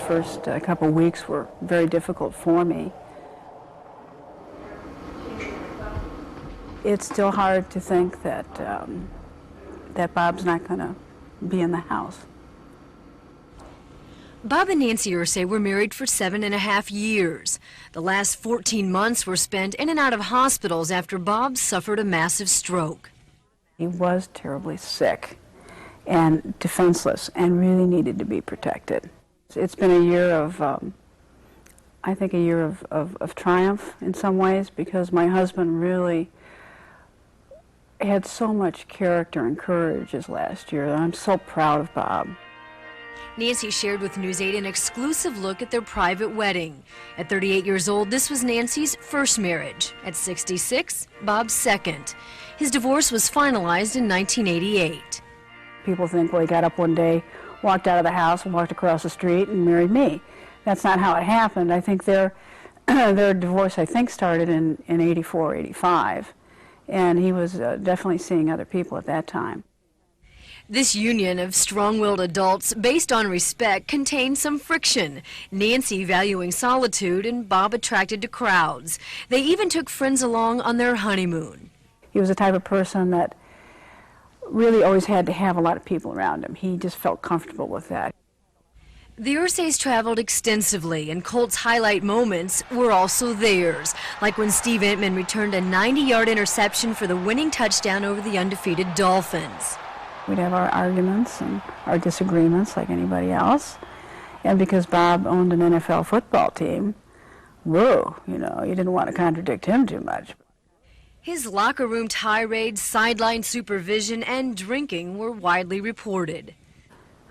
first couple weeks were very difficult for me. It's still hard to think that that Bob's not going to be in the house. Bob and Nancy Irsay were married for 7.5 years. The last 14 months were spent in and out of hospitals after Bob suffered a massive stroke. He was terribly sick and defenseless and really needed to be protected. It's been a year of, I think, a year of triumph in some ways, because my husband really had so much character and courage his last year. I'm so proud of Bob. Nancy shared with News 8 an exclusive look at their private wedding. At 38 years old, this was Nancy's first marriage. At 66, Bob's second. His divorce was finalized in 1988. People think, well, he got up one day, walked out of the house, and walked across the street and married me. That's not how it happened. I think their divorce, I think, started in 84, 85. And he was definitely seeing other people at that time. This union of strong-willed adults based on respect contained some friction. Nancy valuing solitude and Bob attracted to crowds. They even took friends along on their honeymoon. He was the type of person that really always had to have a lot of people around him. He just felt comfortable with that. The Irsays traveled extensively, and Colt's highlight moments were also theirs, like when Steve Entman returned a 90-yard interception for the winning touchdown over the undefeated Dolphins. We'd have our arguments and our disagreements like anybody else. And because Bob owned an NFL football team, whoa, you didn't want to contradict him too much. His locker room tirades, sideline supervision, and drinking were widely reported.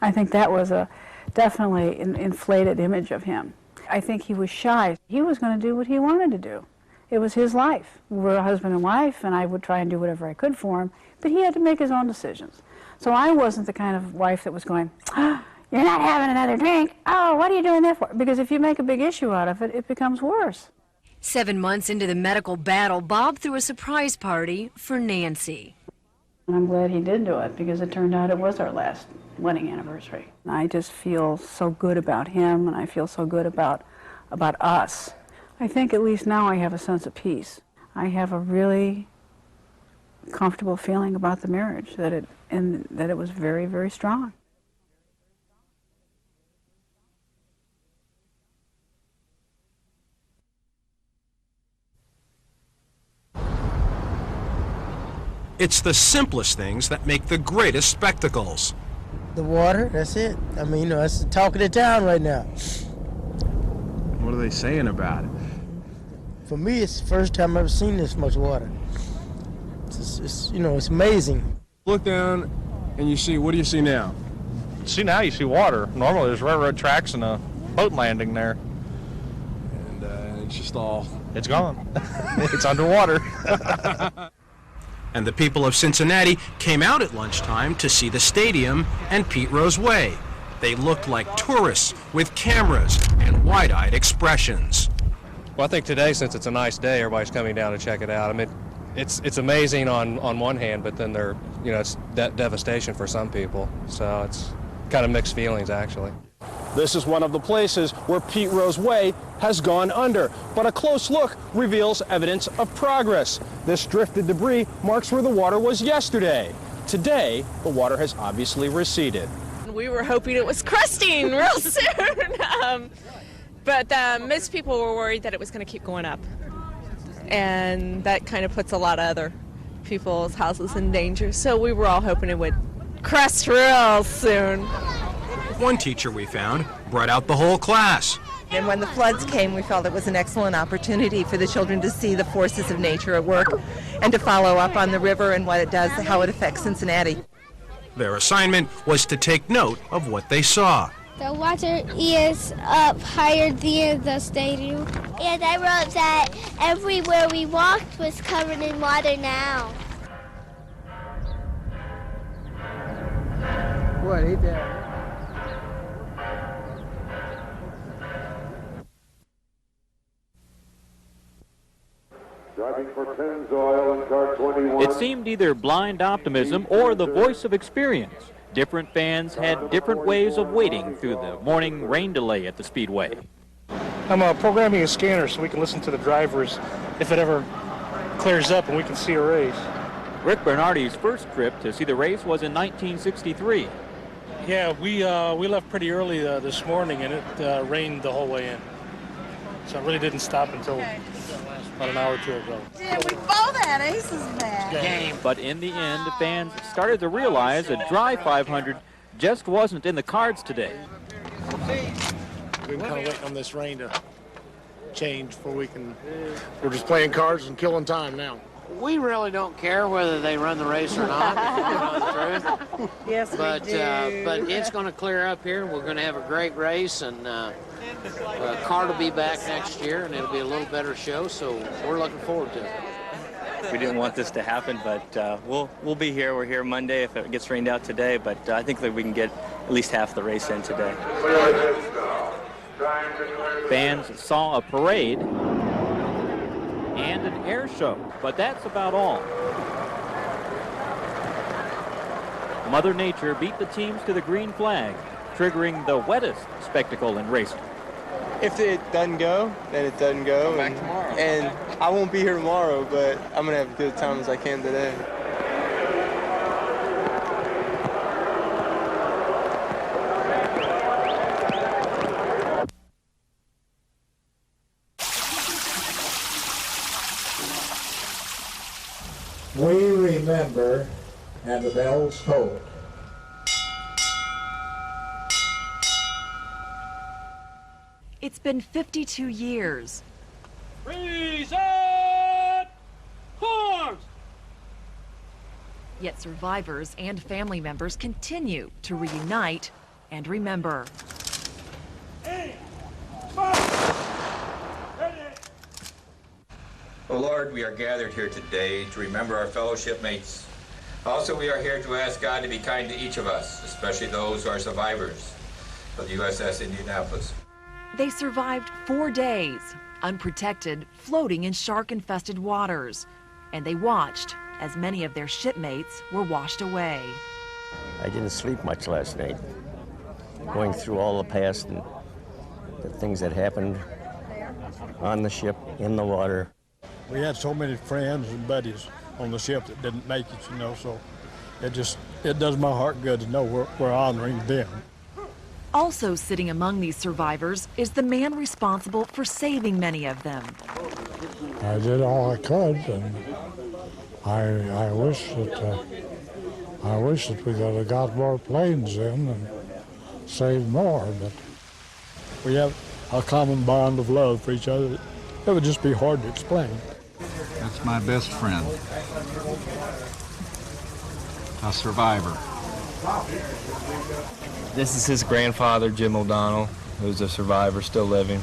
I think that was a definitely an inflated image of him. I think he was shy. He was going to do what he wanted to do. It was his life. We were a husband and wife, and I would try and do whatever I could for him, but he had to make his own decisions. So I wasn't the kind of wife that was going, oh, you're not having another drink. Oh, what are you doing that for? Because if you make a big issue out of it, it becomes worse. 7 months into the medical battle, Bob threw a surprise party for Nancy. And I'm glad he did do it, because it turned out it was our last wedding anniversary. I just feel so good about him, and I feel so good about us. I think at least now I have a sense of peace. I have a really comfortable feeling about the marriage, that it was very, very strong. It's the simplest things that make the greatest spectacles. The water, that's it. I mean, that's the talk of the town right now. What are they saying about it? For me, it's the first time I've ever seen this much water. It's amazing. Look down and you see, what do you see now? See, now you see water. Normally there's railroad tracks and a boat landing there. And it's just all... It's gone. It's underwater. And the people of Cincinnati came out at lunchtime to see the stadium and Pete Rose Way. They looked like tourists with cameras and wide-eyed expressions. Well, I think today, since it's a nice day, everybody's coming down to check it out. I mean, it's amazing on one hand, but then it's devastation for some people. So it's kind of mixed feelings, actually. This is one of the places where Pete Rose Way has gone under, but a close look reveals evidence of progress. This drifted debris marks where the water was yesterday. Today, the water has obviously receded. We were hoping it was cresting real soon, but most people were worried that it was going to keep going up, and that kind of puts a lot of other people's houses in danger. So we were all hoping it would crest real soon. One teacher we found brought out the whole class. And when the floods came, we felt it was an excellent opportunity for the children to see the forces of nature at work and to follow up on the river and what it does, how it affects Cincinnati. Their assignment was to take note of what they saw. The water is up higher than the stadium. And I wrote that everywhere we walked was covered in water now. What, ain't that? Driving for Pennzoil in car 21. It seemed either blind optimism or the voice of experience. Different fans had different ways of waiting through the morning rain delay at the Speedway. I'm programming a scanner so we can listen to the drivers if it ever clears up and we can see a race. Rick Bernardi's first trip to see the race was in 1963. Yeah, we left pretty early this morning, and it rained the whole way in. So it really didn't stop until about an hour or two ago. Yeah, we both had aces in that game. But in the end, fans started to realize a dry 500 just wasn't in the cards today. We've been kind of waiting on this rain to change before we're just playing cards and killing time now. We really don't care whether they run the race or not, if you know the truth. Yes, but, we do. But it's going to clear up here. We're going to have a great race, and CART will be back next year, and it'll be a little better show, so we're looking forward to it. We didn't want this to happen, but we'll be here. We're here Monday if it gets rained out today, but I think that we can get at least half the race in today. Fans saw a parade and an air show, but that's about all. Mother Nature beat the teams to the green flag, triggering the wettest spectacle in racing. If it doesn't go, then it doesn't go. Come back tomorrow. And I won't be here tomorrow, but I'm going to have a good time as I can today. We remember, and the bells toll. It's been 52 years. Reason! Horse! Yet survivors and family members continue to reunite and remember. Oh Lord, we are gathered here today to remember our fellow shipmates. Also, we are here to ask God to be kind to each of us, especially those who are survivors of the USS Indianapolis. They survived 4 days, unprotected, floating in shark-infested waters. And they watched as many of their shipmates were washed away. I didn't sleep much last night, going through all the past and the things that happened on the ship, in the water. We had so many friends and buddies on the ship that didn't make it, you know, so it does my heart good to know we're honoring them. Also sitting among these survivors is the man responsible for saving many of them. I did all I could, and I wish that we could have got more planes in and saved more, but we have a common bond of love for each other. It would just be hard to explain. That's my best friend, a survivor. This is his grandfather, Jim O'Donnell, who's a survivor, still living.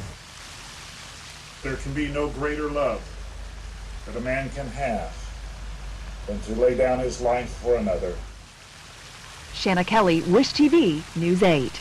There can be no greater love that a man can have than to lay down his life for another. Shanna Kelly, Wish TV, News 8.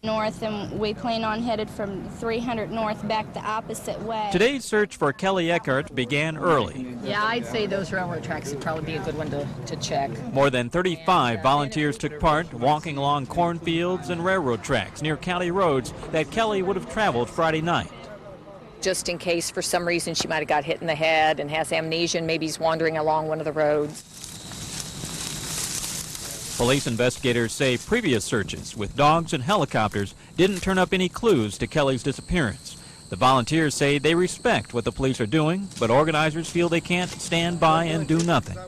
North, and we plan on headed from 300 north back the opposite way. Today's search for Kelly Eckhart began early. Yeah, I'd say those railroad tracks would probably be a good one to check. More than 35 volunteers took part, walking along cornfields and railroad tracks near county roads that Kelly would have traveled Friday night. Just in case for some reason she might have got hit in the head and has amnesia and maybe he's wandering along one of the roads. Police investigators say previous searches with dogs and helicopters didn't turn up any clues to Kelly's disappearance. The volunteers say they respect what the police are doing, but organizers feel they can't stand by and do nothing.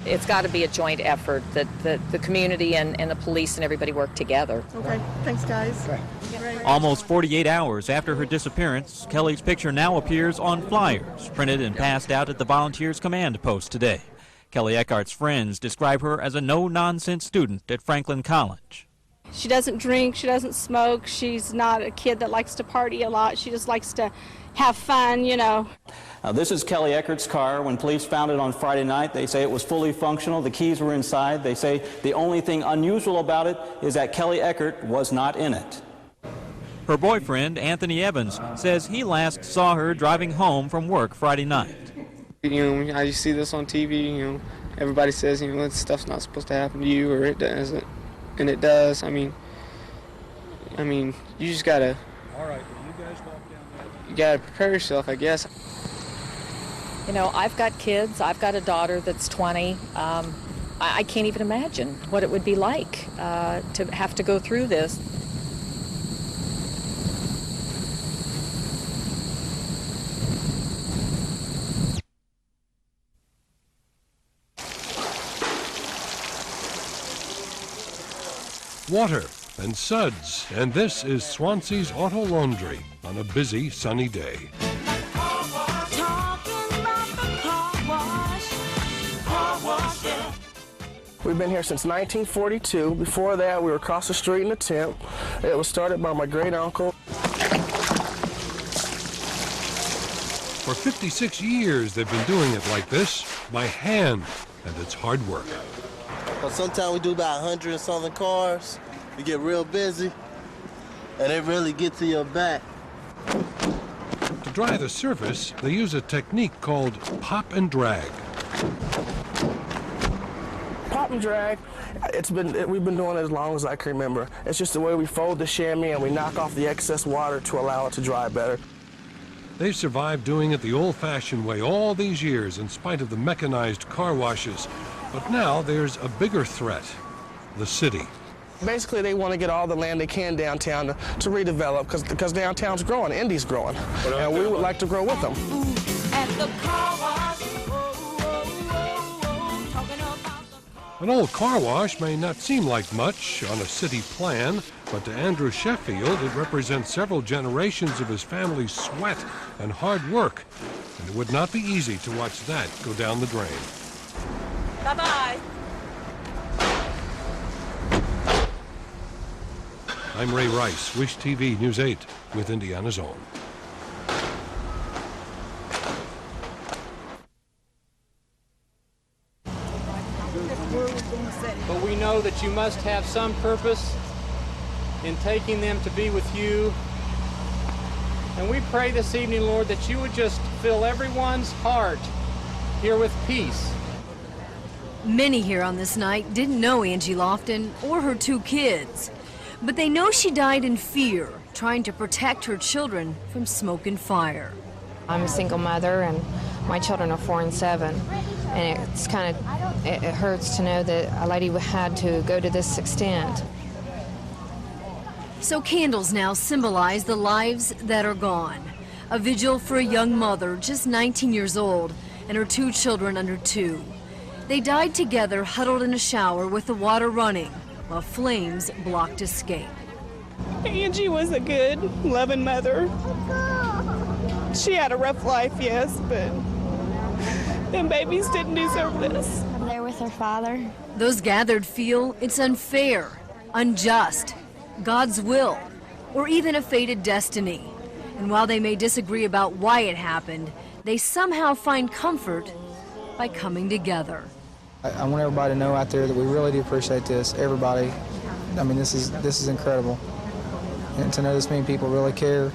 It's got to be a joint effort that the community and the police and everybody work together. Okay, thanks guys. Almost 48 hours after her disappearance, Kelly's picture now appears on flyers printed and passed out at the volunteers' command post today. Kelly Eckhart's friends describe her as a no-nonsense student at Franklin College. She doesn't drink, she doesn't smoke, she's not a kid that likes to party a lot, she just likes to have fun, you know. This is Kelly Eckhart's car. When police found it on Friday night, they say it was fully functional, the keys were inside. They say the only thing unusual about it is that Kelly Eckhart was not in it. Her boyfriend, Anthony Evans, says he last saw her driving home from work Friday night. You know, I see this on TV, you know, everybody says, you know, this stuff's not supposed to happen to you, or it doesn't, and it does. I mean, you just gotta, All right, well, you guys walk down there. you gotta prepare yourself, I guess. You know, I've got kids. I've got a daughter that's 20. I can't even imagine what it would be like to have to go through this. Water and suds, and this is Swansea's Auto Laundry on a busy, sunny day. We've been here since 1942. Before that, we were across the street in a tent. It was started by my great uncle. For 56 years, they've been doing it like this, by hand, and it's hard work. Well, sometimes we do about 100 and something cars. We get real busy, and it really gets to your back. To dry the surface, they use a technique called pop and drag. Pop and drag, we've been doing it as long as I can remember. It's just the way we fold the chamois and we knock off the excess water to allow it to dry better. They've survived doing it the old-fashioned way all these years in spite of the mechanized car washes. But now there's a bigger threat, the city. Basically, they want to get all the land they can downtown to redevelop because downtown's growing, Indy's growing, and we would like to grow with them. An old car wash may not seem like much on a city plan, but to Andrew Sheffield, it represents several generations of his family's sweat and hard work, and it would not be easy to watch that go down the drain. Bye-bye. I'm Ray Rice, Wish TV News 8 with Indiana's Own. But we know that you must have some purpose in taking them to be with you. And we pray this evening, Lord, that you would just fill everyone's heart here with peace. Many here on this night didn't know Angie Lofton or her two kids, but they know she died in fear, trying to protect her children from smoke and fire. I'm a single mother, and my children are 4 and 7, and it's kind of, it hurts to know that a lady had to go to this extent. So candles now symbolize the lives that are gone. A vigil for a young mother, just 19 years old, and her 2 children under 2. They died together, huddled in a shower with the water running, while flames blocked escape. Angie was a good, loving mother. She had a rough life, yes, but them babies didn't deserve this. I'm there with her father. Those gathered feel it's unfair, unjust, God's will, or even a fated destiny. And while they may disagree about why it happened, they somehow find comfort by coming together. I want everybody to know out there that we really do appreciate this. Everybody, I mean, this is incredible. And to know this many people really care.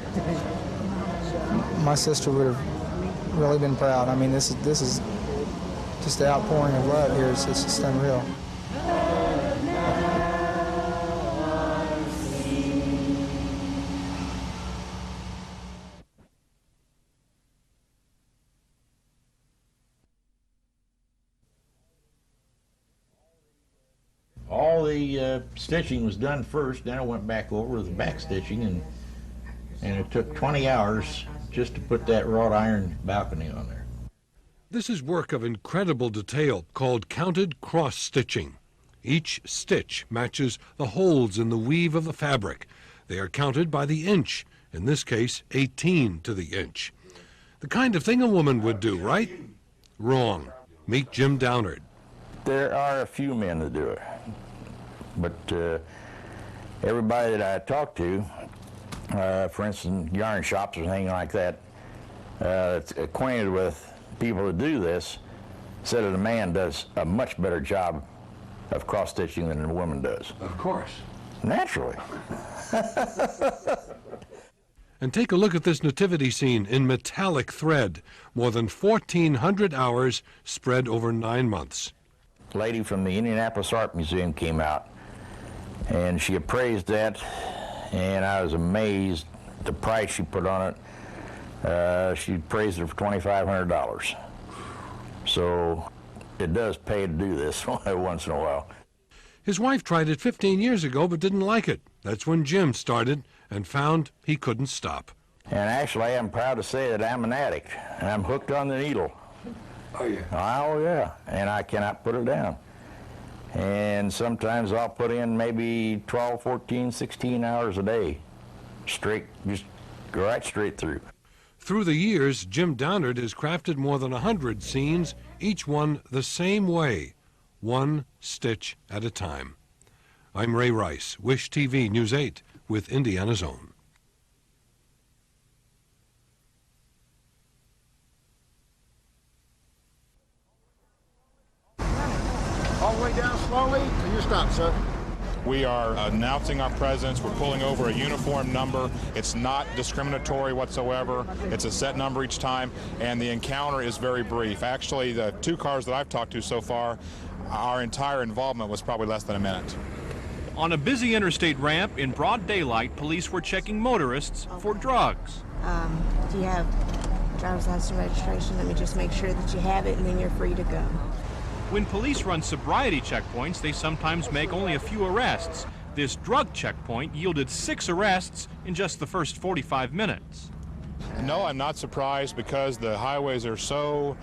My sister would have really been proud. I mean, this is just the outpouring of love here. It's just unreal. All the stitching was done first, then I went back over the back stitching, and it took 20 hours just to put that wrought iron balcony on there. This is work of incredible detail called counted cross-stitching. Each stitch matches the holes in the weave of the fabric. They are counted by the inch, in this case 18 to the inch. The kind of thing a woman would do, right? Wrong. Meet Jim Downard. There are a few men that do it, but everybody that I talk to, for instance, yarn shops or anything like that, that's acquainted with people that do this, said that a man does a much better job of cross-stitching than a woman does. Of course. Naturally. And take a look at this nativity scene in metallic thread, more than 1,400 hours spread over 9 months. A lady from the Indianapolis Art Museum came out, and she appraised that, and I was amazed at the price she put on it. She appraised it for $2,500. So it does pay to do this once in a while. His wife tried it 15 years ago but didn't like it. That's when Jim started and found he couldn't stop. And actually, I'm proud to say that I'm an addict, and I'm hooked on the needle. Oh, yeah. Oh, yeah. And I cannot put it down. And sometimes I'll put in maybe 12, 14, 16 hours a day. Straight, just go right straight through. Through the years, Jim Downard has crafted more than 100 scenes, each one the same way, one stitch at a time. I'm Ray Rice, Wish TV News 8 with Indiana's Own. All the way down slowly till you stop, sir. We are announcing our presence. We're pulling over a uniform number. It's not discriminatory whatsoever. It's a set number each time, and the encounter is very brief. Actually, the 2 cars that I've talked to so far, our entire involvement was probably less than a minute. On a busy interstate ramp in broad daylight, police were checking motorists for drugs. Do you have driver's license registration? Let me just make sure that you have it, and then you're free to go. When police run sobriety checkpoints, they sometimes make only a few arrests. This drug checkpoint yielded 6 arrests in just the first 45 minutes. No, I'm not surprised because the highways are so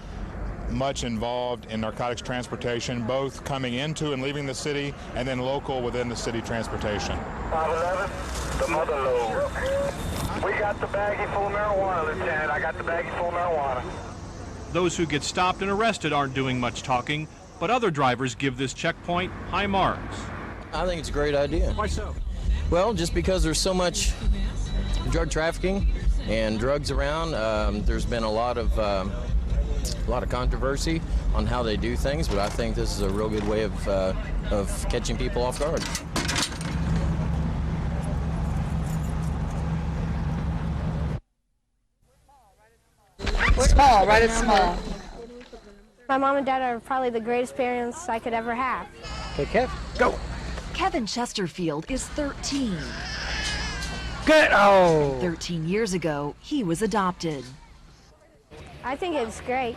much involved in narcotics transportation, both coming into and leaving the city and then local within the city transportation. 511, the mother load. We got the baggie full of marijuana, Lieutenant. I got the baggie full of marijuana. Those who get stopped and arrested aren't doing much talking, but other drivers give this checkpoint high marks. I think it's a great idea. Why so? Well, just because there's so much drug trafficking and drugs around. There's been a lot of controversy on how they do things, but I think this is a real good way of catching people off guard. Small, right? It's small. My mom and dad are probably the greatest parents I could ever have. Okay, Kev, go. Kevin Chesterfield is 13. Good. Oh. 13 years ago, he was adopted. I think it's great.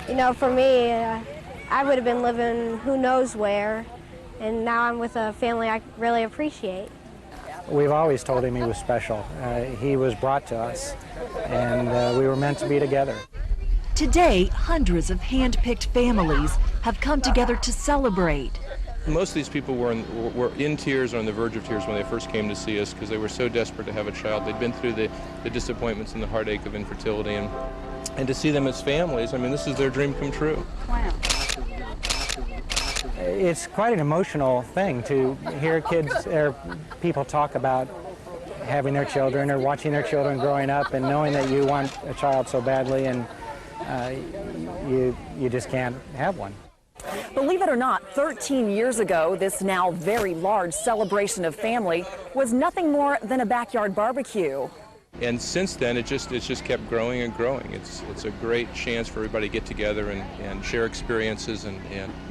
You know, for me, I would have been living who knows where, and now I'm with a family I really appreciate. We've always told him he was special. He was brought to us, and we were meant to be together. Today, hundreds of hand-picked families have come together to celebrate. Most of these people were in tears or on the verge of tears when they first came to see us because they were so desperate to have a child. They'd been through the disappointments and the heartache of infertility, and to see them as families, I mean, this is their dream come true. Wow. It's quite an emotional thing to hear kids or people talk about having their children or watching their children growing up and knowing that you want a child so badly and you just can't have one. Believe it or not, 13 years ago, this now very large celebration of family was nothing more than a backyard barbecue. And since then, it's just kept growing and growing. It's a great chance for everybody to get together and share experiences and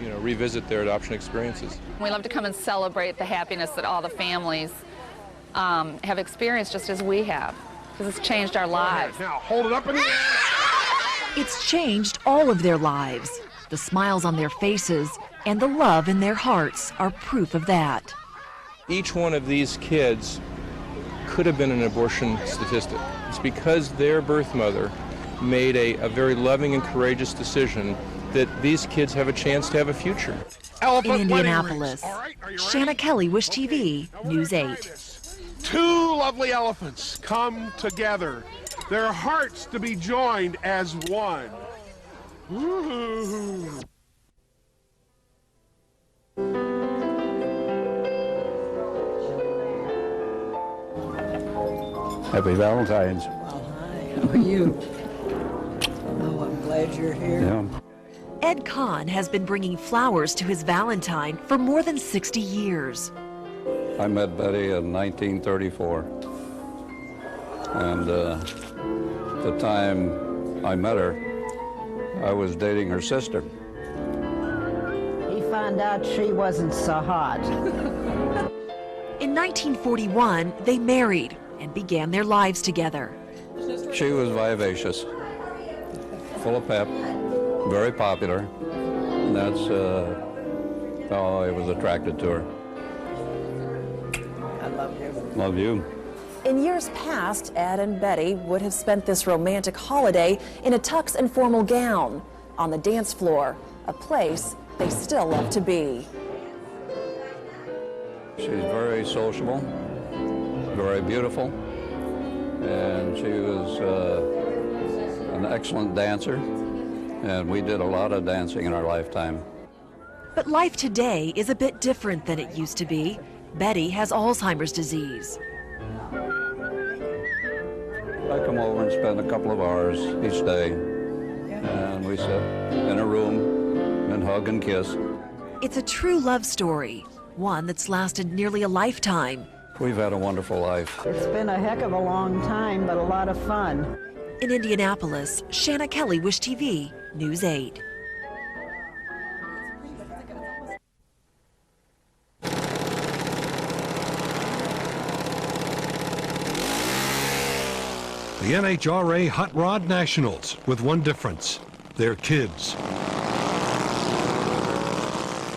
you know, revisit their adoption experiences. We love to come and celebrate the happiness that all the families have experienced just as we have, because it's changed our lives. Now hold it up in the air. It's changed all of their lives. The smiles on their faces and the love in their hearts are proof of that. Each one of these kids could have been an abortion statistic. It's because their birth mother made a very loving and courageous decision that these kids have a chance to have a future. In Indianapolis, Shanna Kelly, Wish TV, News 8. Two lovely elephants come together, their hearts to be joined as one. Woo-hoo. Happy Valentine's. Well, hi, how are you? Oh, I'm glad you're here. Yeah. Ed Kahn has been bringing flowers to his Valentine for more than 60 years. I met Betty in 1934. And at the time I met her, I was dating her sister. He found out she wasn't so hot. In 1941, they married and began their lives together. She was vivacious, full of pep, very popular. And that's how I was attracted to her. I love you. Love you. In years past, Ed and Betty would have spent this romantic holiday in a tux and formal gown on the dance floor, a place they still love to be. She's very sociable, very beautiful, and she was an excellent dancer, and we did a lot of dancing in our lifetime. But life today is a bit different than it used to be. Betty has Alzheimer's disease. I come over and spend a couple of hours each day, and we sit in a room and hug and kiss. It's a true love story, one that's lasted nearly a lifetime. We've had a wonderful life. It's been a heck of a long time, but a lot of fun. In Indianapolis, Shanna Kelly, Wish TV, News 8. The NHRA Hot Rod Nationals, with one difference. They're kids.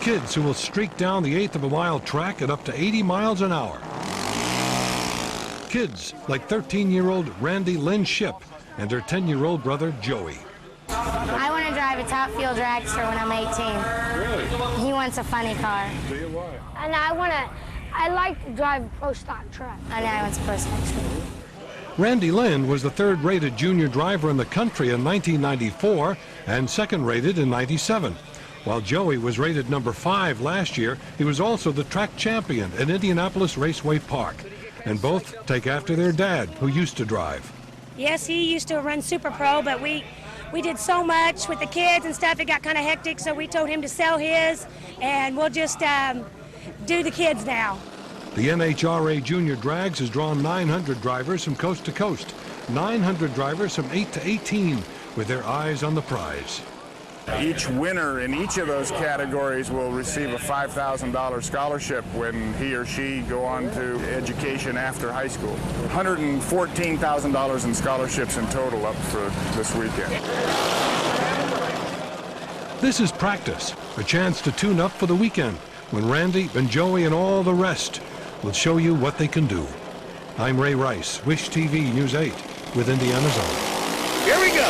Kids who will streak down the eighth of a mile track at up to 80 miles an hour. Kids like 13-year-old Randy Lynn Shipp and her 10-year-old brother Joey. I want to drive a top fuel dragster when I'm 18. Really? He wants a funny car. Do you? Why? And I like to drive a pro stock truck. And I want a pro stock truck. Randy Lynn was the third-rated junior driver in the country in 1994 and second-rated in 97. While Joey was rated number 5 last year, he was also the track champion at Indianapolis Raceway Park. And both take after their dad, who used to drive. Yes, he used to run Super Pro, but we did so much with the kids and stuff, it got kind of hectic, so we told him to sell his, and we'll just do the kids now. The NHRA Junior Drags has drawn 900 drivers from coast to coast, 900 drivers from 8 to 18, with their eyes on the prize. Each winner in each of those categories will receive a $5,000 scholarship when he or she go on to education after high school. $114,000 in scholarships in total up for this weekend. This is practice, a chance to tune up for the weekend, when Randy and Joey and all the rest will show you what they can do. I'm Ray Rice, Wish TV News 8, with Indiana's Own. Here we go.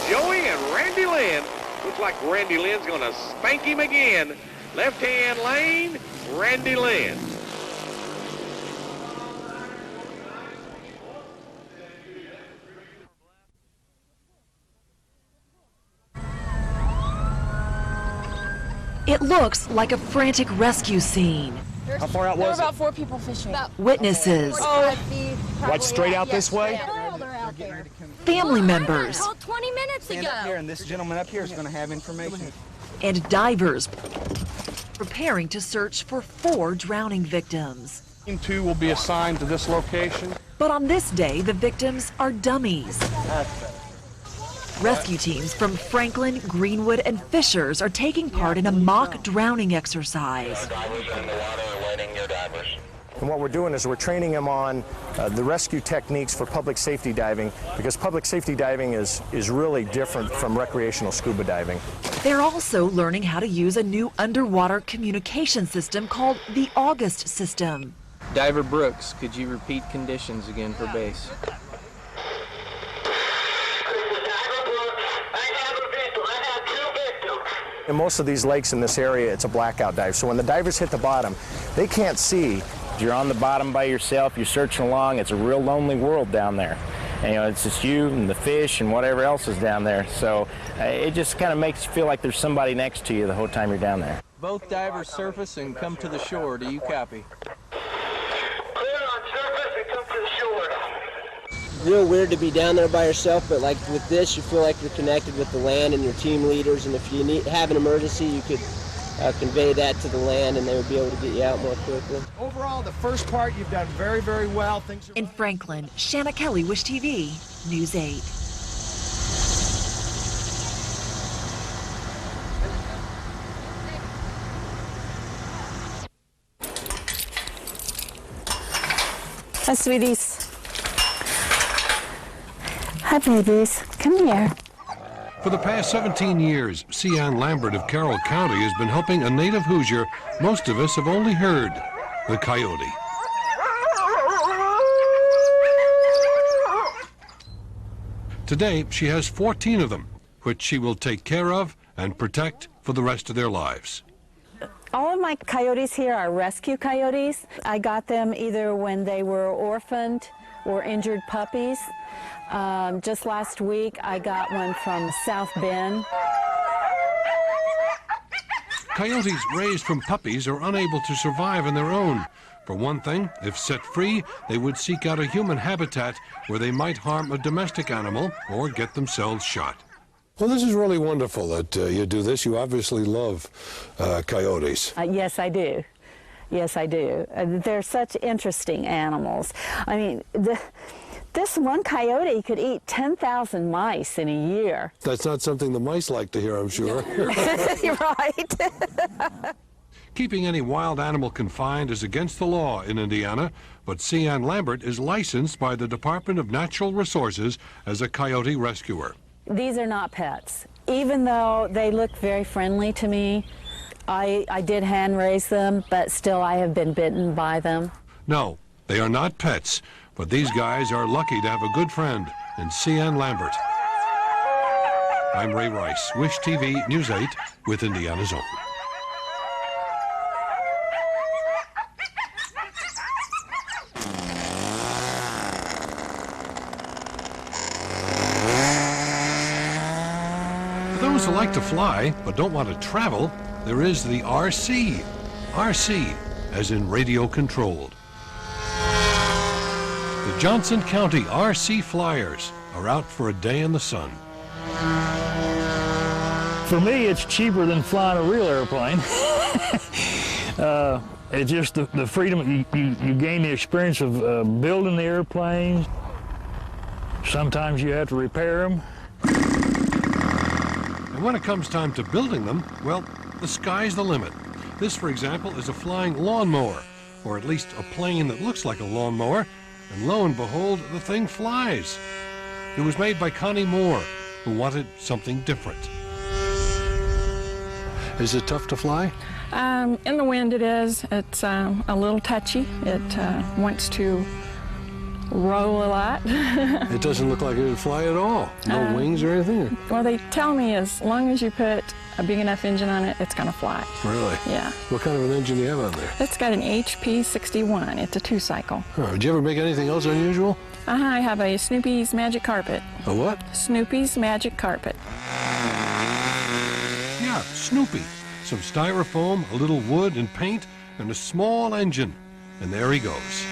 Joey and Randy Lynn. Looks like Randy Lynn's going to spank him again. Left-hand lane, Randy Lynn. It looks like a frantic rescue scene. How far out was it? There were about 4 people fishing. Witnesses. Right straight out this way? Family members. 20 minutes Stand up here, and this gentleman up here is going to have information. And divers preparing to search for 4 drowning victims. Team 2 will be assigned to this location. But on this day, the victims are dummies. Rescue teams from Franklin, Greenwood, and Fishers are taking part in a mock drowning exercise. And what we're doing is we're training them on the rescue techniques for public safety diving, because public safety diving is really different from recreational scuba diving. They're also learning how to use a new underwater communication system called the August system. Diver Brooks, could you repeat conditions again for base? In most of these lakes in this area, it's a blackout dive. So when the divers hit the bottom, they can't see. You're on the bottom by yourself, you're searching along, it's a real lonely world down there. And, you know, it's just you and the fish and whatever else is down there. So it just kind of makes you feel like there's somebody next to you the whole time you're down there. Both divers surface and come to the shore. Do you copy? Real weird to be down there by yourself, but like with this, you feel like you're connected with the land and your team leaders, and if you have an emergency, you could convey that to the land, and they would be able to get you out more quickly. Overall, the first part you've done very, very well. In Franklin, Shanna Kelly, Wish TV, News 8. Hi, sweeties. Hi, babies. Come here. For the past 17 years, Cian Lambert of Carroll County has been helping a native Hoosier most of us have only heard, the coyote. Today, she has 14 of them, which she will take care of and protect for the rest of their lives. All of my coyotes here are rescue coyotes. I got them either when they were orphaned or injured puppies. Just last week, I got one from South Bend. Coyotes raised from puppies are unable to survive on their own. For one thing, if set free, they would seek out a human habitat where they might harm a domestic animal or get themselves shot. Well, this is really wonderful that you do this. You obviously love coyotes. Yes, I do. Yes, I do. They're such interesting animals. I mean, this one coyote could eat 10,000 mice in a year. That's not something the mice like to hear, I'm sure. You're right. Keeping any wild animal confined is against the law in Indiana, but Cian Lambert is licensed by the Department of Natural Resources as a coyote rescuer. These are not pets. Even though they look very friendly to me, I did hand raise them, but still I have been bitten by them. No, they are not pets, but these guys are lucky to have a good friend in Cian Lambert. I'm Ray Rice, Wish TV News 8 with Indiana's Own. For those who like to fly but don't want to travel, there is the RC. RC, as in radio controlled. The Johnson County RC Flyers are out for a day in the sun. For me, it's cheaper than flying a real airplane. It's just the freedom, you gain the experience of building the airplanes. Sometimes you have to repair them. And when it comes time to building them, well, the sky's the limit. This, for example, is a flying lawnmower, or at least a plane that looks like a lawnmower, and lo and behold, the thing flies. It was made by Connie Moore, who wanted something different. Is it tough to fly? In the wind it is. It's a little touchy. It wants to roll a lot. It doesn't look like it would fly at all. No wings or anything? Well, they tell me as long as you put a big enough engine on it, it's going to fly. Really? Yeah. What kind of an engine do you have on there? It's got an HP 61. It's a 2-cycle. Oh, did you ever make anything else unusual? I have a Snoopy's Magic Carpet. A what? Snoopy's Magic Carpet. Yeah, Snoopy. Some styrofoam, a little wood and paint, and a small engine. And there he goes.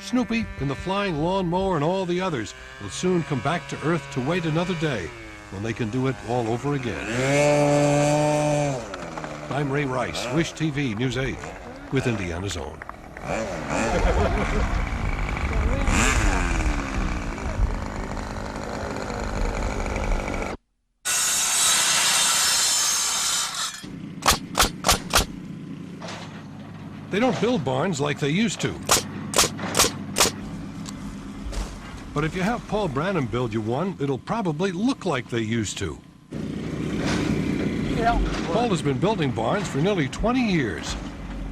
Snoopy and the flying lawnmower and all the others will soon come back to Earth to wait another day when they can do it all over again. I'm Ray Rice, Wish TV News 8 with Indiana's Own. They don't build barns like they used to. But if you have Paul Branham build you one, it'll probably look like they used to. Paul has been building barns for nearly 20 years.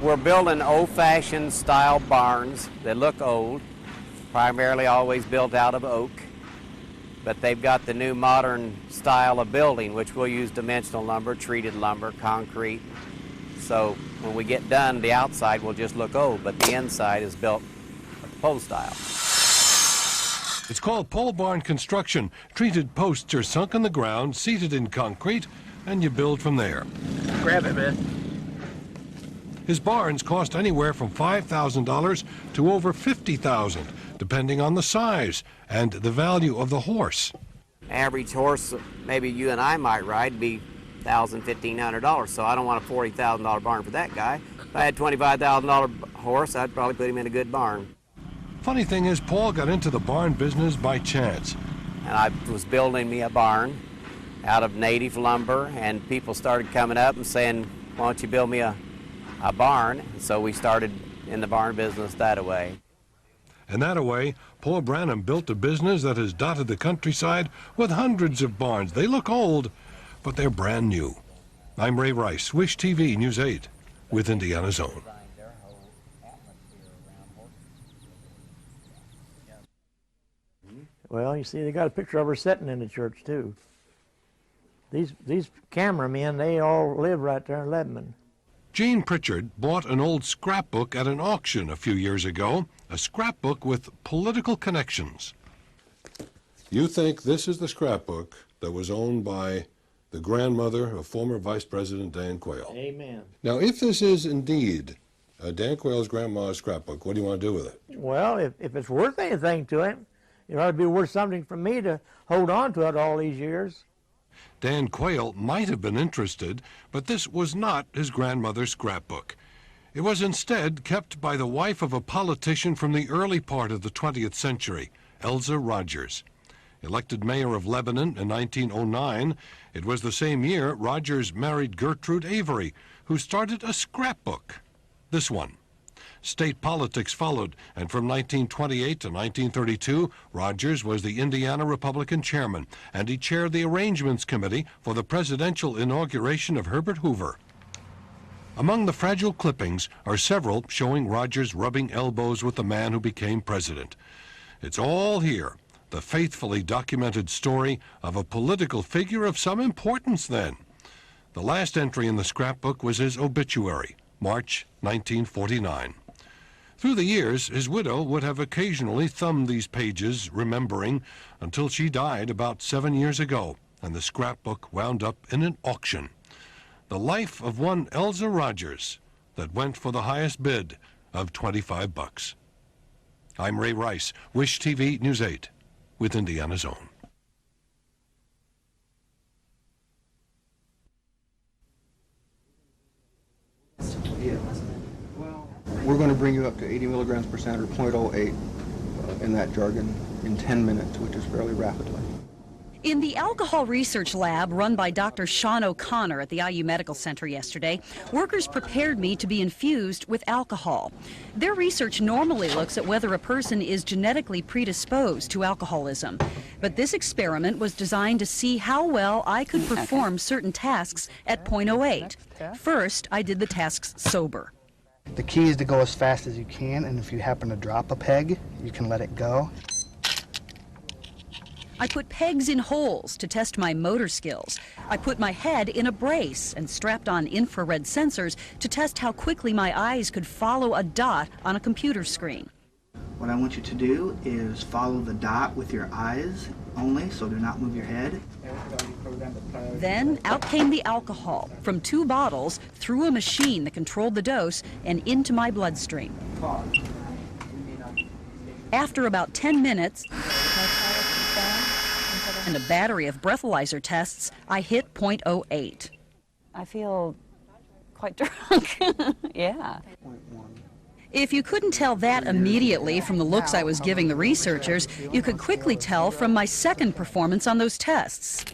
We're building old-fashioned style barns that look old, primarily always built out of oak. But they've got the new modern style of building, which we'll use dimensional lumber, treated lumber, concrete. So when we get done, the outside will just look old, but the inside is built pole style. It's called pole barn construction. Treated posts are sunk in the ground, seated in concrete, and you build from there. Grab it, man. His barns cost anywhere from $5,000 to over $50,000, depending on the size and the value of the horse. Average horse, maybe you and I might ride, be $1,000, $1,500, so I don't want a $40,000 barn for that guy. If I had $25,000 horse, I'd probably put him in a good barn. Funny thing is, Paul got into the barn business by chance. And I was building me a barn out of native lumber, and people started coming up and saying, why don't you build me a barn? So we started in the barn business that way. And that way, Paul Branham built a business that has dotted the countryside with hundreds of barns. They look old, but they're brand new. I'm Ray Rice, Wish TV News 8, with Indiana's Own. Well, you see, they got a picture of her sitting in the church, too. These cameramen, they all live right there in Lebanon. Gene Pritchard bought an old scrapbook at an auction a few years ago, a scrapbook with political connections. You think this is the scrapbook that was owned by the grandmother of former Vice President Dan Quayle? Amen. Now, if this is indeed Dan Quayle's grandma's scrapbook, what do you want to do with it? Well, if it's worth anything to him, it ought to be worth something for me to hold on to it all these years. Dan Quayle might have been interested, but this was not his grandmother's scrapbook. It was instead kept by the wife of a politician from the early part of the 20th century, Elza Rogers. Elected mayor of Lebanon in 1909, it was the same year Rogers married Gertrude Avery, who started a scrapbook. This one. State politics followed, and from 1928 to 1932, Rogers was the Indiana Republican chairman, and he chaired the arrangements committee for the presidential inauguration of Herbert Hoover. Among the fragile clippings are several showing Rogers rubbing elbows with the man who became president. It's all here, the faithfully documented story of a political figure of some importance then. The last entry in the scrapbook was his obituary, March 1949. Through the years, his widow would have occasionally thumbed these pages, remembering, until she died about 7 years ago, and the scrapbook wound up in an auction. The life of one Elza Rogers that went for the highest bid of $25. I'm Ray Rice, Wish TV News 8, with Indiana's Own. We're going to bring you up to 80 milligrams per cent, or 0.08 in that jargon, in 10 minutes, which is fairly rapidly. In the alcohol research lab run by Dr. Sean O'Connor at the IU Medical Center yesterday, workers prepared me to be infused with alcohol. Their research normally looks at whether a person is genetically predisposed to alcoholism. But this experiment was designed to see how well I could perform certain tasks at 0.08. First, I did the tasks sober. The key is to go as fast as you can, and if you happen to drop a peg, you can let it go. I put pegs in holes to test my motor skills. I put my head in a brace and strapped on infrared sensors to test how quickly my eyes could follow a dot on a computer screen. What I want you to do is follow the dot with your eyes only, so do not move your head. Then out came the alcohol from 2 bottles through a machine that controlled the dose and into my bloodstream. After about 10 minutes and a battery of breathalyzer tests, I hit 0.08. I feel quite drunk. Yeah. If you couldn't tell that immediately from the looks I was giving the researchers, you could quickly tell from my second performance on those tests.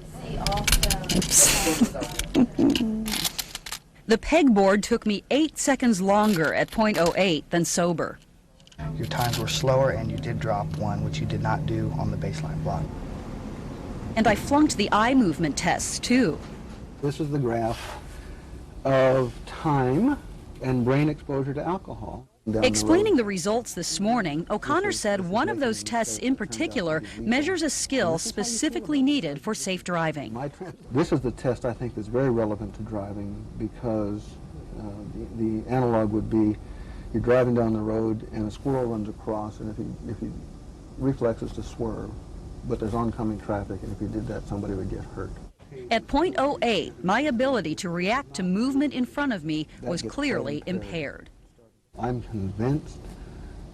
The pegboard took me 8 seconds longer at 0.08 than sober. Your times were slower, and you did drop 1, which you did not do on the baseline block. And I flunked the eye movement tests, too. This is the graph of time and brain exposure to alcohol. Explaining the results this morning, O'Connor said one of those tests in particular measures a skill specifically needed for safe driving. This is the test I think that's very relevant to driving, because the analog would be you're driving down the road and a squirrel runs across, and if he reflexes to swerve, but there's oncoming traffic, and if you did that, somebody would get hurt. At 0.08, my ability to react to movement in front of me was clearly impaired. I'm convinced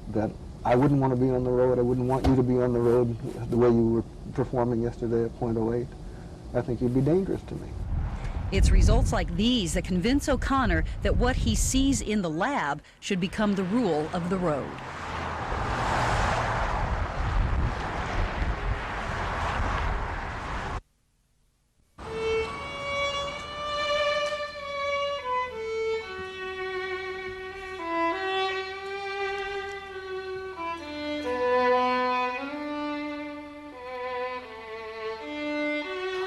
that I wouldn't want to be on the road. I wouldn't want you to be on the road the way you were performing yesterday at 0.08. I think you'd be dangerous to me. It's results like these that convince O'Connor that what he sees in the lab should become the rule of the road.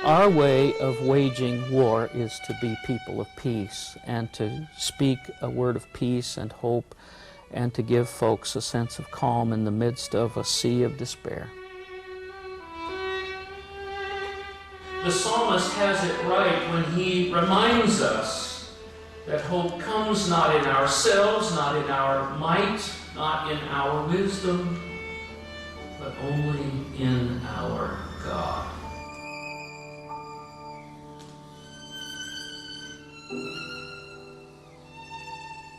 Our way of waging war is to be people of peace and to speak a word of peace and hope and to give folks a sense of calm in the midst of a sea of despair. The psalmist has it right when he reminds us that hope comes not in ourselves, not in our might, not in our wisdom, but only in our God.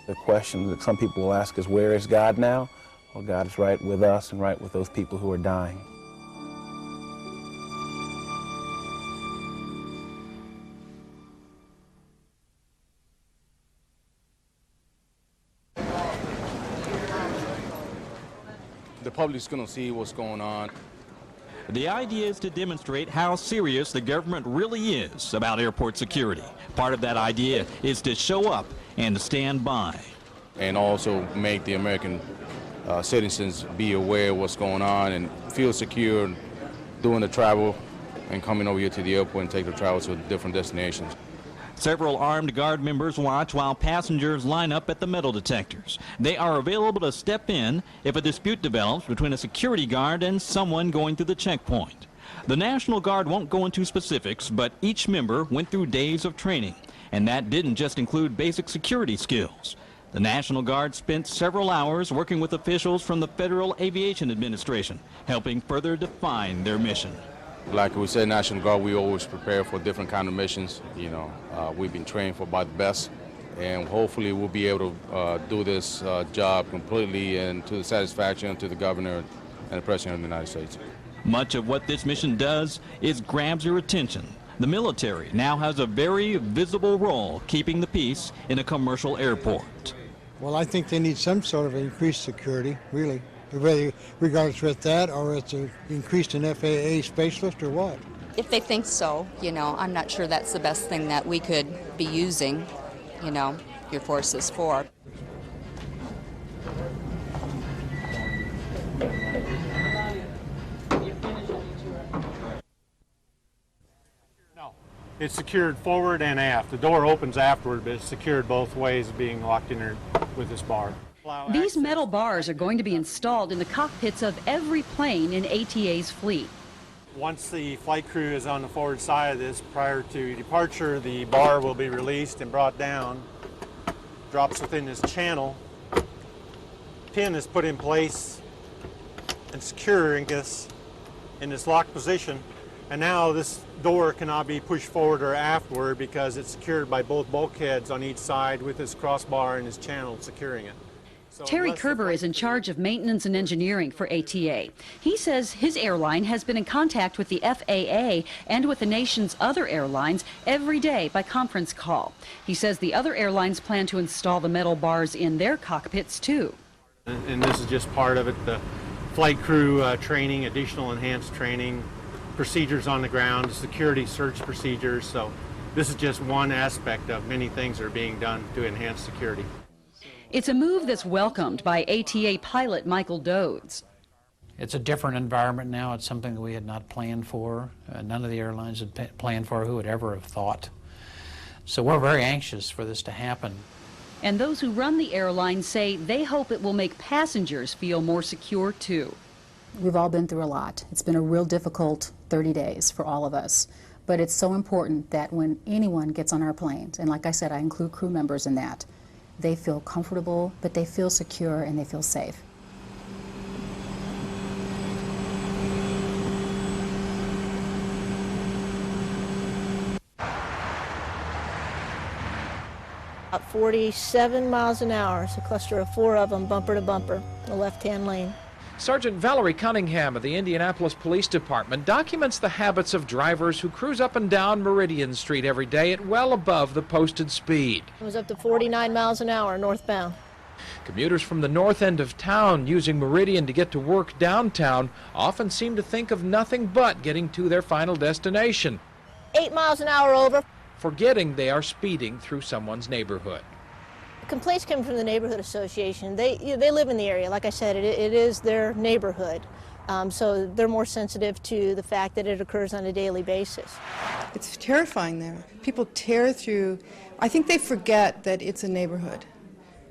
The question that some people will ask is, where is God now? Well, God is right with us and right with those people who are dying. The public's going to see what's going on. The idea is to demonstrate how serious the government really is about airport security. Part of that idea is to show up and stand by. And also make the American citizens be aware of what's going on and feel secure doing the travel and coming over here to the airport and take the travel to different destinations. Several armed guard members watch while passengers line up at the metal detectors. They are available to step in if a dispute develops between a security guard and someone going through the checkpoint. The National Guard won't go into specifics, but each member went through days of training, and that didn't just include basic security skills. The National Guard spent several hours working with officials from the Federal Aviation Administration, helping further define their mission. Like we said, National Guard, we always prepare for different kind of missions. You know, we've been trained for by the best, and hopefully we'll be able to do this job completely and to the satisfaction to the governor and the President of the United States. Much of what this mission does is grabs your attention. The military now has a very visible role keeping the peace in a commercial airport. Well, I think they need some sort of increased security, really. Regardless with that, or it's increased in FAA specialist or what? If they think so, you know, I'm not sure that's the best thing that we could be using, you know, your forces for. It's secured forward and aft. The door opens afterward, but it's secured both ways, being locked in there with this bar. These metal bars are going to be installed in the cockpits of every plane in ATA's fleet. Once the flight crew is on the forward side of this, prior to departure, the bar will be released and brought down, drops within this channel. Pin is put in place and secure in this locked position. And now this door cannot be pushed forward or aftward because it's secured by both bulkheads on each side with this crossbar and this channel securing it. Terry Kerber is in charge of maintenance and engineering for ATA. He says his airline has been in contact with the FAA and with the nation's other airlines every day by conference call. He says the other airlines plan to install the metal bars in their cockpits too. And this is just part of it, the flight crew training, additional enhanced training, procedures on the ground, security search procedures. So this is just one aspect of many things that are being done to enhance security. It's a move that's welcomed by ATA pilot Michael Dodes. It's a different environment now. It's something that we had not planned for. None of the airlines had planned for. Who would ever have thought? So we're very anxious for this to happen. And those who run the airline say they hope it will make passengers feel more secure too. We've all been through a lot. It's been a real difficult 30 days for all of us. But it's so important that when anyone gets on our planes, and like I said, I include crew members in that, they feel comfortable, but they feel secure and they feel safe. About 47 miles an hour. It's a cluster of 4 of them, bumper to bumper, the left-hand lane. Sergeant Valerie Cunningham of the Indianapolis Police Department documents the habits of drivers who cruise up and down Meridian Street every day at well above the posted speed. It was up to 49 miles an hour northbound. Commuters from the north end of town using Meridian to get to work downtown often seem to think of nothing but getting to their final destination, 8 miles an hour over. forgetting they are speeding through someone's neighborhood. Complaints come from the neighborhood association. They live in the area. Like I said, it is their neighborhood. So they're more sensitive to the fact that it occurs on a daily basis. It's terrifying there. People tear through. I think they forget that it's a neighborhood,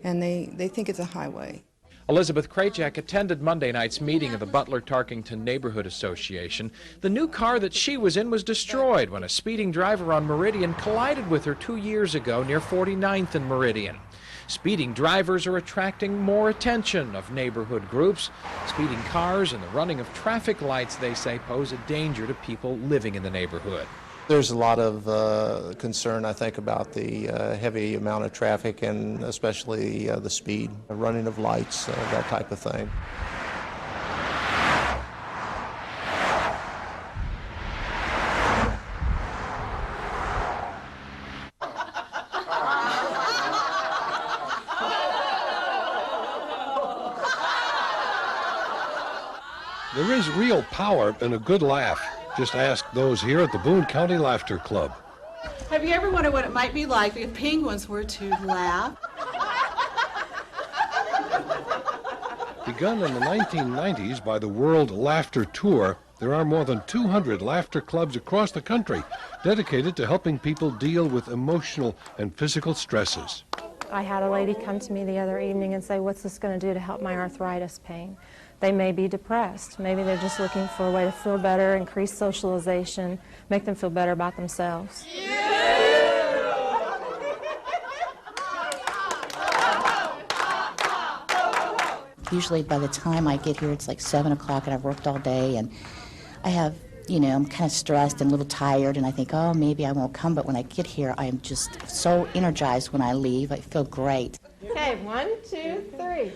and they think it's a highway. Elizabeth Krajak attended Monday night's meeting of the Butler-Tarkington Neighborhood Association. The new car that she was in was destroyed when a speeding driver on Meridian collided with her 2 years ago near 49th and Meridian. Speeding drivers are attracting more attention of neighborhood groups. Speeding cars and the running of traffic lights, they say, pose a danger to people living in the neighborhood. There's a lot of concern, I think, about the heavy amount of traffic and especially the speed, running of lights, that type of thing. There is real power in a good laugh. Just ask those here at the Boone County Laughter Club. Have you ever wondered what it might be like if penguins were to laugh? Begun in the 1990s by the World Laughter Tour, there are more than 200 laughter clubs across the country dedicated to helping people deal with emotional and physical stresses. I had a lady come to me the other evening and say, "What's this going to do to help my arthritis pain?" They may be depressed. Maybe they're just looking for a way to feel better, increase socialization, make them feel better about themselves. Usually by the time I get here, it's like 7 o'clock and I've worked all day and I have, I'm kind of stressed and a little tired and I think, oh, maybe I won't come. But when I get here, I am just so energized when I leave. I feel great. Okay, 1, 2, 3.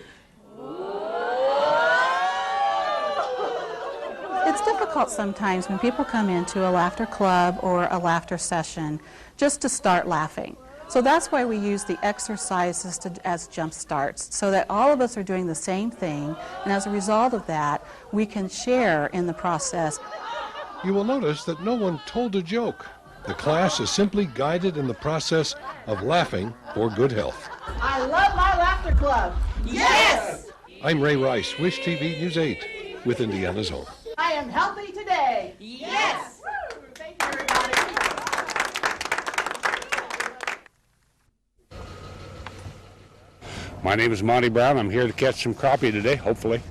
It's difficult sometimes when people come into a laughter club or a laughter session just to start laughing. So that's why we use the exercises as jump starts, so that all of us are doing the same thing, and as a result of that, we can share in the process. You will notice that no one told a joke. The class is simply guided in the process of laughing for good health. I love my laughter club. Yes! I'm Ray Rice, Wish TV News 8, with Indiana's Home. I am healthy today. Yes! Thank you, everybody. My name is Monty Brown. I'm here to catch some crappie today, hopefully.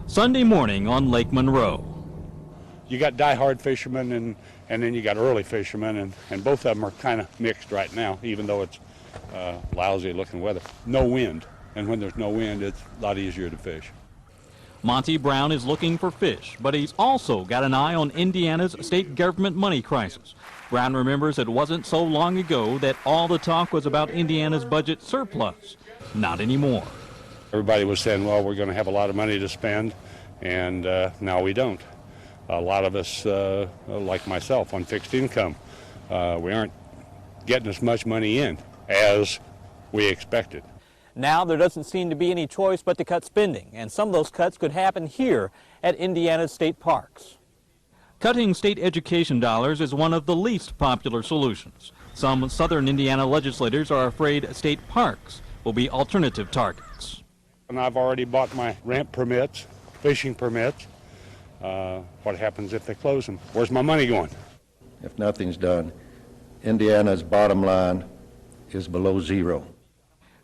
Sunday morning on Lake Monroe. You got die-hard fishermen and then you got early fishermen, and both of them are kind of mixed right now, even though it's lousy-looking weather. No wind, and when there's no wind, it's a lot easier to fish. Monty Brown is looking for fish, but he's also got an eye on Indiana's state government money crisis. Brown remembers it wasn't so long ago that all the talk was about Indiana's budget surplus. Not anymore. Everybody was saying, well, we're going to have a lot of money to spend, and now we don't. A lot of us, like myself, on fixed income, we aren't getting as much money in as we expected. Now there doesn't seem to be any choice but to cut spending, and some of those cuts could happen here at Indiana's state parks. Cutting state education dollars is one of the least popular solutions. Some southern Indiana legislators are afraid state parks will be alternative targets. And I've already bought my ramp permits, fishing permits. What happens if they close them? Where's my money going? If nothing's done, Indiana's bottom line is below zero.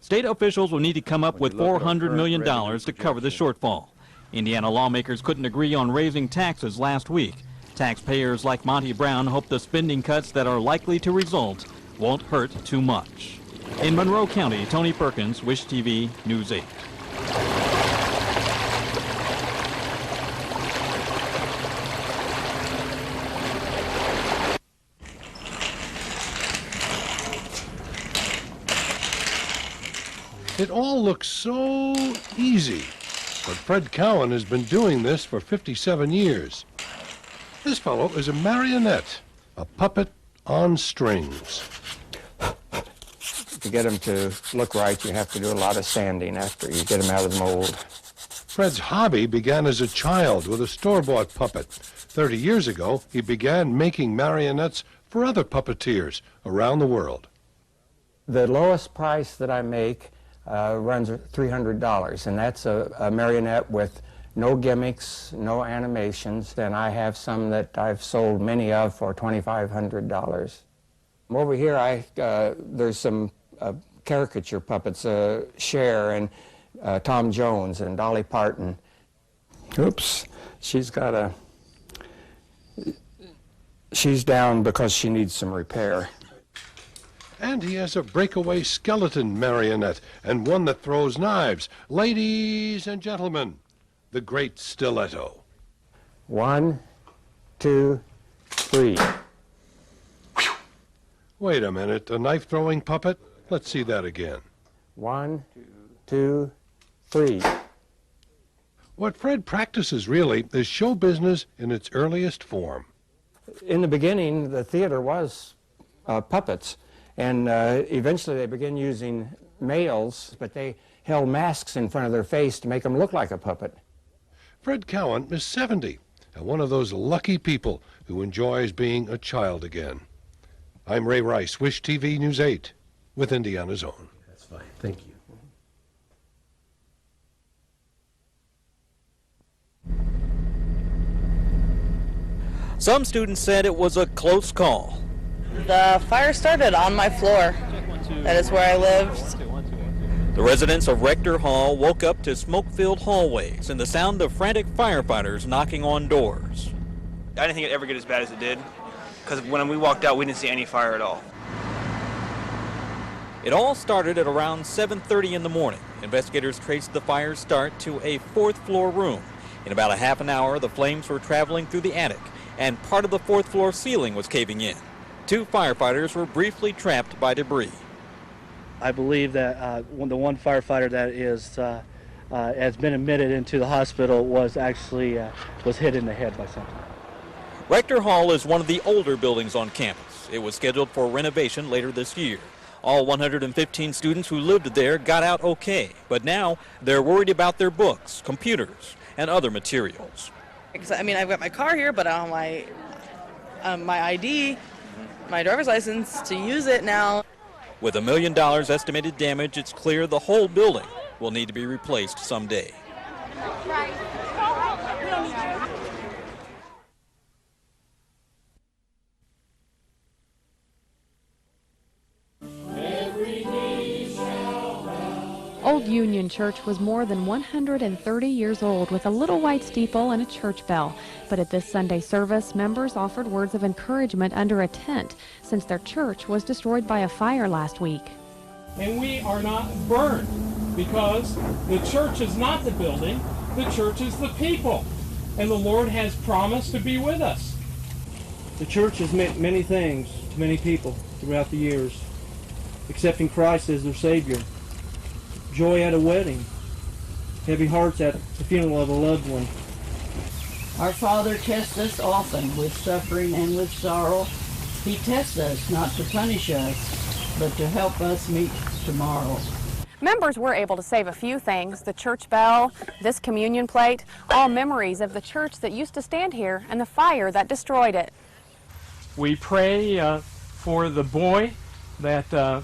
State officials will need to come up with $400 million to cover the shortfall. Indiana lawmakers couldn't agree on raising taxes last week. Taxpayers like Monty Brown hope the spending cuts that are likely to result won't hurt too much. In Monroe County, Tony Perkins, Wish TV, News 8. It all looks so easy but Fred Cowan has been doing this for 57 years. This fellow is a marionette, a puppet on strings. To get them to look right, you have to do a lot of sanding after you get them out of the mold. Fred's hobby began as a child with a store-bought puppet. 30 years ago, he began making marionettes for other puppeteers around the world. The lowest price that I make runs $300, and that's a marionette with no gimmicks, no animations, and I have some that I've sold many of for $2,500. Over here, there's some caricature puppets, Cher and Tom Jones and Dolly Parton. Oops, she's down because she needs some repair. And he has a breakaway skeleton marionette and one that throws knives. Ladies and gentlemen, the great stiletto. 1, 2, 3. Wait a minute, a knife-throwing puppet? Let's see that again. 1, 2, 3. What Fred practices really is show business in its earliest form. In the beginning, the theater was puppets, and eventually they began using males, but they held masks in front of their face to make them look like a puppet. Fred Cowan is 70, and one of those lucky people who enjoys being a child again. I'm Ray Rice, Wish TV News 8, with Indiana's Own. That's fine. Thank you. Some students said it was a close call. The fire started on my floor. That is where I lived. The residents of Rector Hall woke up to smoke-filled hallways and the sound of frantic firefighters knocking on doors. I didn't think it'd ever get as bad as it did, because when we walked out, we didn't see any fire at all. It all started at around 7:30 in the morning. Investigators traced the fire's start to a fourth-floor room. In about a half an hour, the flames were traveling through the attic, and part of the fourth-floor ceiling was caving in. 2 firefighters were briefly trapped by debris. I believe that the one firefighter that has been admitted into the hospital was actually was hit in the head by something. Rector Hall is one of the older buildings on campus. It was scheduled for renovation later this year. All 115 students who lived there got out okay, but now they're worried about their books, computers, and other materials. I mean, I've got my car here, but I don't have my ID, my driver's license to use it now. With $1 million estimated damage, it's clear the whole building will need to be replaced someday. Old Union Church was more than 130 years old with a little white steeple and a church bell. But at this Sunday service, members offered words of encouragement under a tent since their church was destroyed by a fire last week. And we are not burned because the church is not the building, the church is the people. And the Lord has promised to be with us. The church has meant many things to many people throughout the years, accepting Christ as their Savior. Joy at a wedding, heavy hearts at the funeral of a loved one. Our Father tests us often with suffering and with sorrow. He tests us not to punish us, but to help us meet tomorrow. Members were able to save a few things: the church bell, this communion plate, all memories of the church that used to stand here and the fire that destroyed it. We pray for the boy that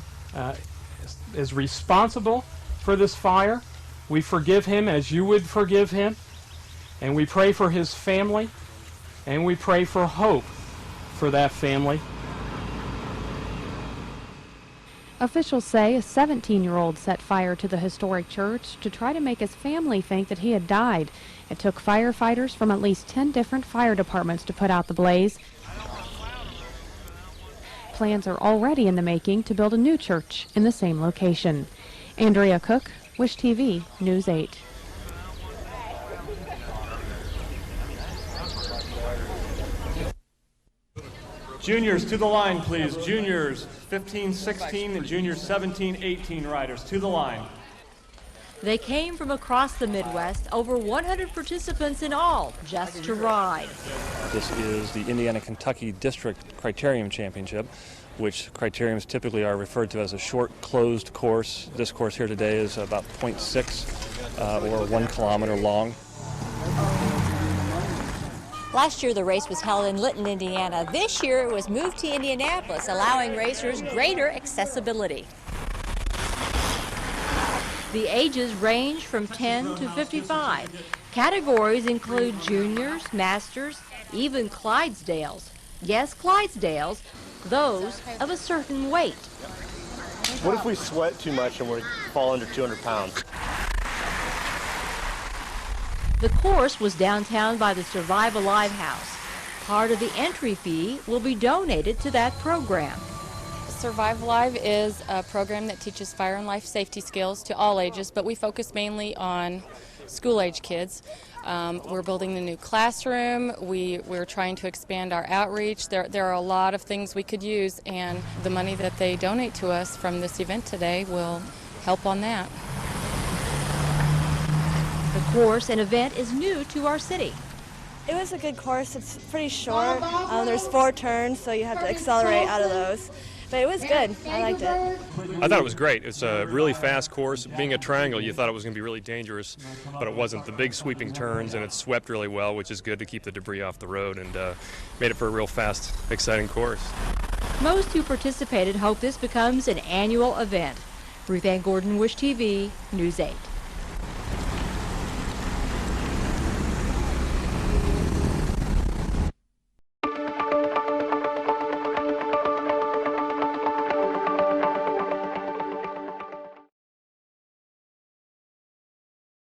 is responsible for this fire. We forgive him as you would forgive him, and we pray for his family, and we pray for hope for that family. Officials say a 17-year-old set fire to the historic church to try to make his family think that he had died. It took firefighters from at least 10 different fire departments to put out the blaze. Plans are already in the making to build a new church in the same location. Andrea Cook, Wish TV, News 8. Juniors to the line, please. Juniors 15, 16, and juniors 17, 18 riders to the line. They came from across the Midwest, over 100 participants in all, just to ride. This is the Indiana-Kentucky District Criterium Championship, which criteriums typically are referred to as a short, closed course. This course here today is about 0.6 or 1 kilometer long. Last year, the race was held in Lytton, Indiana. This year, it was moved to Indianapolis, allowing racers greater accessibility. The ages range from 10 to 55. Categories include juniors, masters, even Clydesdales. Yes, Clydesdales, those of a certain weight. What if we sweat too much and we fall under 200 pounds? The course was downtown by the Survive Alive house. Part of the entry fee will be donated to that program. Survive Alive is a program that teaches fire and life safety skills to all ages, but we focus mainly on school-age kids. We're building the new classroom. We're trying to expand our outreach. There are a lot of things we could use, and the money that they donate to us from this event today will help on that. The course and event is new to our city. It was a good course. It's pretty short. There's 4 turns, so you have to accelerate out of those. But it was good. I liked it. I thought it was great. It's a really fast course. Being a triangle, you thought it was going to be really dangerous, but it wasn't. The big sweeping turns, and it swept really well, which is good to keep the debris off the road, and made it for a real fast, exciting course. Most who participated hope this becomes an annual event. Ruth Ann Gordon, Wish TV, News 8.